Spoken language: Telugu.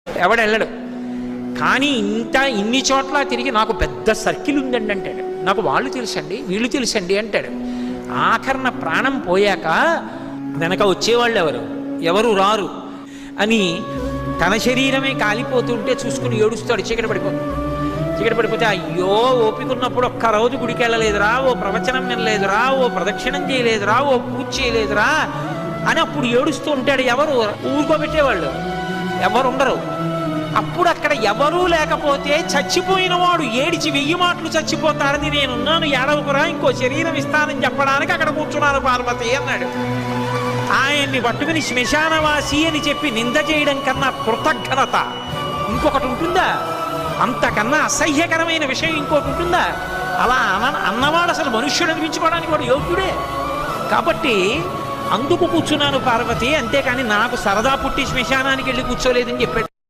ఎవడెళ్ళడు. కానీ ఇన్ని చోట్ల తిరిగి నాకు పెద్ద సర్కిల్ ఉందండి అంటాడు. నాకు వాళ్ళు తెలుసండి, వీళ్ళు తెలుసండి అంటాడు. ఆఖరణ ప్రాణం పోయాక వెనక వచ్చేవాళ్ళు ఎవరు రారు అని తన శరీరమే కాలిపోతుంటే చూసుకుని ఏడుస్తాడు. చీకటి పడిపోతే అయ్యో ఓపికన్నప్పుడు ఒక్కరోజు గుడికి వెళ్ళలేదురా, ఓ ప్రవచనం వినలేదురా, ఓ ప్రదక్షిణం చేయలేదురా, ఓ పూజ చేయలేదురా అని అప్పుడు ఏడుస్తూ ఉంటాడు. ఎవరు ఊరుకోబెట్టేవాళ్ళు ఎవరు ఉండరు. అప్పుడు అక్కడ ఎవరూ లేకపోతే చచ్చిపోయిన వాడు ఏడిచి 1000 మాటలు చచ్చిపోతాడని నేనున్నాను, ఏడవకురా, ఇంకో శరీరం ఇస్తానని చెప్పడానికి అక్కడ కూర్చున్నాను పార్వతి అన్నాడు. ఆయన్ని పట్టుకుని శ్మశానవాసి అని చెప్పి నింద చేయడం కన్నా కృతజ్ఞత ఇంకొకటి ఉంటుందా? అంతకన్నా అసహ్యకరమైన విషయం ఇంకోటి ఉంటుందా? అలా అన్నవాడు అసలు మనుష్యుడు అనిపించుకోవడానికి వాడు యోగ్యుడే. కాబట్టి అందుకు కూర్చున్నాను పార్వతి, అంతేకాని నాకు సరదా పుట్టి శ్మశానానికి వెళ్ళి కూర్చోలేదని చెప్పాడు.